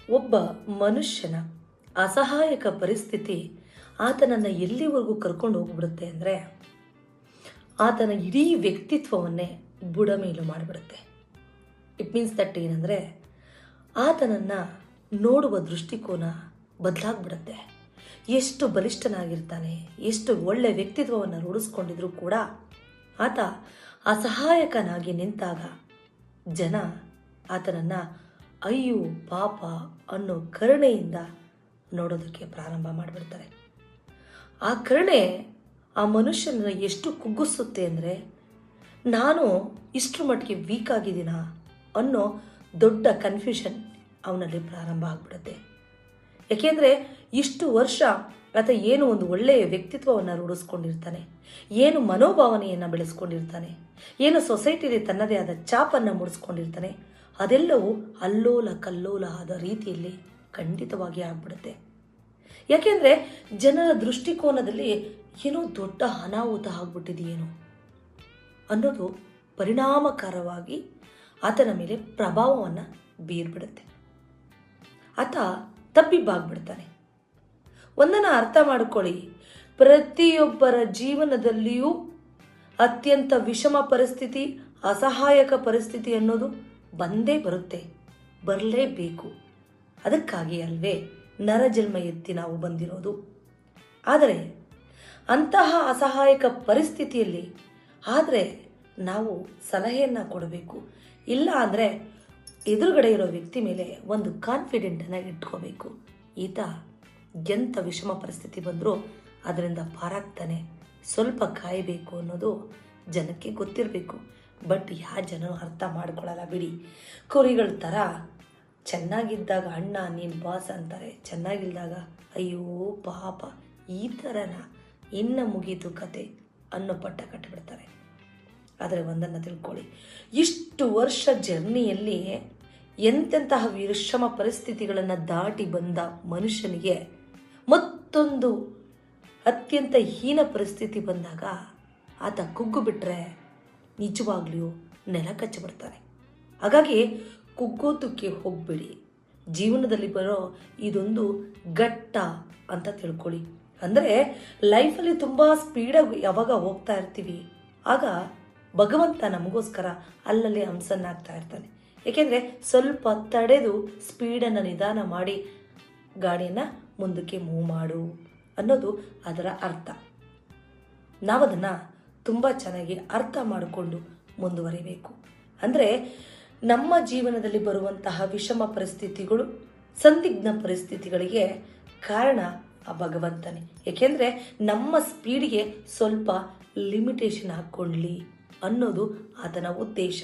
ಒಬ್ಬ ಮನುಷ್ಯನ ಅಸಹಾಯಕ ಪರಿಸ್ಥಿತಿ ಆತನನ್ನು ಎಲ್ಲಿವರೆಗೂ ಕರ್ಕೊಂಡು ಹೋಗ್ಬಿಡುತ್ತೆ ಅಂದರೆ ಆತನ ಇಡೀ ವ್ಯಕ್ತಿತ್ವವನ್ನೇ ಬುಡಮೇಲು ಮಾಡಿಬಿಡುತ್ತೆ. ಇಟ್ ಮೀನ್ಸ್ ದಟ್ ಏನಂದರೆ ಆತನನ್ನು ನೋಡುವ ದೃಷ್ಟಿಕೋನ ಬದಲಾಗ್ಬಿಡುತ್ತೆ. ಎಷ್ಟು ಬಲಿಷ್ಠನಾಗಿರ್ತಾನೆ, ಎಷ್ಟು ಒಳ್ಳೆ ವ್ಯಕ್ತಿತ್ವವನ್ನು ರೂಢಿಸ್ಕೊಂಡಿದ್ರೂ ಕೂಡ ಆತ ಅಸಹಾಯಕನಾಗಿ ನಿಂತಾಗ ಜನ ಆತನನ್ನು ಅಯ್ಯೋ ಪಾಪ ಅನ್ನೋ ಕರುಣೆಯಿಂದ ನೋಡೋದಕ್ಕೆ ಪ್ರಾರಂಭ ಮಾಡಿಬಿಡ್ತಾರೆ. ಆ ಕರುಣೆ ಆ ಮನುಷ್ಯನನ್ನು ಎಷ್ಟು ಕುಗ್ಗಿಸುತ್ತೆ ಅಂದರೆ ನಾನು ಇಷ್ಟರ ಮಟ್ಟಿಗೆ ವೀಕ್ ಆಗಿದ್ದೀನಾ ಅನ್ನೋ ದೊಡ್ಡ ಕನ್ಫ್ಯೂಷನ್ ಅವನಲ್ಲಿ ಪ್ರಾರಂಭ ಆಗಿಬಿಡುತ್ತೆ. ಯಾಕೆಂದರೆ ಇಷ್ಟು ವರ್ಷ ಆತ ಏನು ಒಂದು ಒಳ್ಳೆಯ ವ್ಯಕ್ತಿತ್ವವನ್ನು ರೂಢಿಸ್ಕೊಂಡಿರ್ತಾನೆ, ಏನು ಮನೋಭಾವನೆಯನ್ನು ಬೆಳೆಸ್ಕೊಂಡಿರ್ತಾನೆ, ಏನು ಸೊಸೈಟಿಲಿ ತನ್ನದೇ ಆದ ಛಾಪನ್ನು ಮೂಡಿಸ್ಕೊಂಡಿರ್ತಾನೆ, ಅದೆಲ್ಲವೂ ಅಲ್ಲೋಲ ಕಲ್ಲೋಲ ಆದ ರೀತಿಯಲ್ಲಿ ಖಂಡಿತವಾಗಿ ಆಗ್ಬಿಡುತ್ತೆ. ಯಾಕೆಂದರೆ ಜನರ ದೃಷ್ಟಿಕೋನದಲ್ಲಿ ಏನೋ ದೊಡ್ಡ ಅನಾಹುತ ಆಗ್ಬಿಟ್ಟಿದೆಯೇನೋ ಅನ್ನೋದು ಪರಿಣಾಮಕಾರವಾಗಿ ಆತನ ಮೇಲೆ ಪ್ರಭಾವವನ್ನು ಬೀರ್ಬಿಡುತ್ತೆ. ಆತ ತಬ್ಬಿಬ್ಬಾಗ್ಬಿಡ್ತಾನೆ. ಒಂದನ್ನು ಅರ್ಥ ಮಾಡ್ಕೊಳ್ಳಿ, ಪ್ರತಿಯೊಬ್ಬರ ಜೀವನದಲ್ಲಿಯೂ ಅತ್ಯಂತ ವಿಷಮ ಪರಿಸ್ಥಿತಿ, ಅಸಹಾಯಕ ಪರಿಸ್ಥಿತಿ ಅನ್ನೋದು ಬಂದೇ ಬರುತ್ತೆ, ಬರಲೇಬೇಕು. ಅದಕ್ಕಾಗಿ ಅಲ್ವೇ ನರಜನ್ಮ ಎತ್ತಿ ನಾವು ಬಂದಿರೋದು. ಆದರೆ ಅಂತಹ ಅಸಹಾಯಕ ಪರಿಸ್ಥಿತಿಯಲ್ಲಿ ಆದರೆ ನಾವು ಸಲಹೆಯನ್ನು ಕೊಡಬೇಕು. ಇಲ್ಲ ಅಂದರೆ ಎದುರುಗಡೆ ಇರೋ ವ್ಯಕ್ತಿ ಮೇಲೆ ಒಂದು ಕಾನ್ಫಿಡೆಂಟನ್ನು ಇಟ್ಕೋಬೇಕು. ಈತ ಎಂಥ ವಿಷಮ ಪರಿಸ್ಥಿತಿ ಬಂದರೂ ಅದರಿಂದ ಪಾರಾಗ್ತಾನೆ, ಸ್ವಲ್ಪ ಕಾಯಬೇಕು ಅನ್ನೋದು ಜನಕ್ಕೆ ಗೊತ್ತಿರಬೇಕು. ಬಟ್ ಜನ ಅರ್ಥ ಮಾಡ್ಕೊಳ್ಳಲ್ಲ ಬಿಡಿ. ಕುರಿಗಳ ಥರ ಚೆನ್ನಾಗಿದ್ದಾಗ ಅಣ್ಣ ನೀನು ಬಾಸ್ ಅಂತಾರೆ, ಚೆನ್ನಾಗಿಲ್ದಾಗ ಅಯ್ಯೋ ಪಾಪ ಈ ಥರನ ಇನ್ನು ಮುಗೀತು ಕತೆ ಅನ್ನೋ ಪಟ್ಟ ಕಟ್ಟಿಬಿಡ್ತಾರೆ. ಆದರೆ ಒಂದನ್ನು ತಿಳ್ಕೊಳ್ಳಿ, ಇಷ್ಟು ವರ್ಷ ಜರ್ನಿಯಲ್ಲಿ ಎಂತೆಂತಹ ವಿಷಮ ಪರಿಸ್ಥಿತಿಗಳನ್ನು ದಾಟಿ ಬಂದ ಮನುಷ್ಯನಿಗೆ ಮತ್ತೊಂದು ಅತ್ಯಂತ ಹೀನ ಪರಿಸ್ಥಿತಿ ಬಂದಾಗ ಆತ ಕುಗ್ಗು ಬಿಟ್ಟರೆ ನಿಜವಾಗ್ಲೂ ನೆಲ ಕಚ್ಚಿಬಿಡ್ತಾರೆ. ಹಾಗಾಗಿ ಕುಗ್ಗೋದಕ್ಕೆ ಹೋಗಬೇಡಿ. ಜೀವನದಲ್ಲಿ ಬರೋ ಇದೊಂದು ಘಟ್ಟ ಅಂತ ತಿಳ್ಕೊಳ್ಳಿ. ಅಂದರೆ ಲೈಫಲ್ಲಿ ತುಂಬ ಸ್ಪೀಡಾಗಿ ಯಾವಾಗ ಹೋಗ್ತಾ ಇರ್ತೀವಿ ಆಗ ಭಗವಂತ ನಮಗೋಸ್ಕರ ಅಲ್ಲಲ್ಲಿ ಹಂಸನ್ನಾಗ್ತಾ ಇರ್ತಾನೆ. ಏಕೆಂದರೆ ಸ್ವಲ್ಪ ತಡೆದು ಸ್ಪೀಡನ್ನು ನಿಧಾನ ಮಾಡಿ ಗಾಡಿಯನ್ನು ಮುಂದಕ್ಕೆ ಮೂವ್ ಮಾಡು ಅನ್ನೋದು ಅದರ ಅರ್ಥ. ನಾವದನ್ನು ತುಂಬ ಚೆನ್ನಾಗಿ ಅರ್ಥ ಮಾಡಿಕೊಂಡು ಮುಂದುವರಿಬೇಕು. ಅಂದರೆ ನಮ್ಮ ಜೀವನದಲ್ಲಿ ಬರುವಂತಹ ವಿಷಮ ಪರಿಸ್ಥಿತಿಗಳು, ಸಂದಿಗ್ಧ ಪರಿಸ್ಥಿತಿಗಳಿಗೆ ಕಾರಣ ಆ ಭಗವಂತನೇ. ಏಕೆಂದರೆ ನಮ್ಮ ಸ್ಪೀಡ್ಗೆ ಸ್ವಲ್ಪ ಲಿಮಿಟೇಷನ್ ಹಾಕ್ಕೊಳ್ಳಿ ಅನ್ನೋದು ಆತನ ಉದ್ದೇಶ.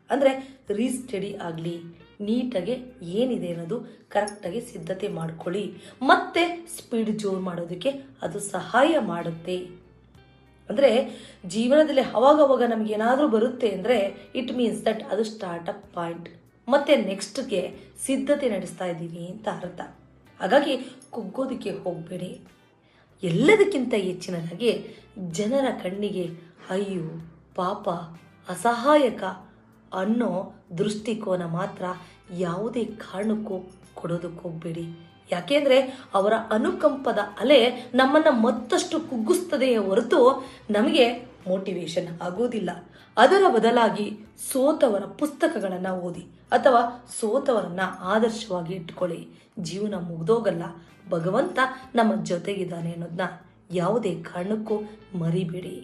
ಅಂದರೆ ರೀಸ್ಟಡಿ ಆಗಲಿ, ನೀಟಾಗಿ ಏನಿದೆ ಅನ್ನೋದು ಕರೆಕ್ಟಾಗಿ ಸಿದ್ಧತೆ ಮಾಡ್ಕೊಳ್ಳಿ, ಮತ್ತೆ ಸ್ಪೀಡ್ ಜೋರು ಮಾಡೋದಕ್ಕೆ ಅದು ಸಹಾಯ ಮಾಡುತ್ತೆ. ಅಂದರೆ ಜೀವನದಲ್ಲಿ ಅವಾಗವಾಗ ನಮಗೇನಾದರೂ ಬರುತ್ತೆ ಅಂದರೆ ಇಟ್ ಮೀನ್ಸ್ ದಟ್ ಅದು ಸ್ಟಾರ್ಟಪ್ ಪಾಯಿಂಟ್, ಮತ್ತು ನೆಕ್ಸ್ಟ್ಗೆ ಸಿದ್ಧತೆ ನಡೆಸ್ತಾ ಇದ್ದೀವಿ ಅಂತ ಅರ್ಥ. ಹಾಗಾಗಿ ಕುಗ್ಗೋದಕ್ಕೆ ಹೋಗಬೇಡಿ. ಎಲ್ಲದಕ್ಕಿಂತ ಹೆಚ್ಚಿನದಾಗಿ ಜನರ ಕಣ್ಣಿಗೆ ಅಯ್ಯೋ ಪಾಪ ಅಸಹಾಯಕ ಅನ್ನೋ ದೃಷ್ಟಿಕೋನ ಮಾತ್ರ ಯಾವುದೇ ಕಾರಣಕ್ಕೂ ಕೊಡೋದಕ್ಕೆ ಹೋಗಬೇಡಿ. ಯಾಕೆಂದರೆ ಅವರ ಅನುಕಂಪದ ಅಲೆ ನಮ್ಮನ್ನು ಮತ್ತಷ್ಟು ಕುಗ್ಗಿಸ್ತದೆಯೇ ಹೊರತು ನಮಗೆ ಮೋಟಿವೇಶನ್ ಆಗೋದಿಲ್ಲ. ಅದರ ಬದಲಾಗಿ ಸೋತವರ ಪುಸ್ತಕಗಳನ್ನು ಓದಿ ಅಥವಾ ಸೋತವರನ್ನು ಆದರ್ಶವಾಗಿ ಇಟ್ಕೊಳ್ಳಿ. ಜೀವನ ಮುಗ್ದೋಗಲ್ಲ, ಭಗವಂತ ನಮ್ಮ ಜೊತೆಗಿದ್ದಾನೆ ಅನ್ನೋದನ್ನ ಯಾವುದೇ ಕಾರಣಕ್ಕೂ ಮರಿಬೇಡಿ.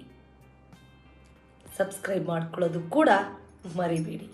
ಸಬ್ಸ್ಕ್ರೈಬ್ ಮಾಡ್ಕೊಳ್ಳೋದು ಕೂಡ ಮರಿಬೇಡಿ.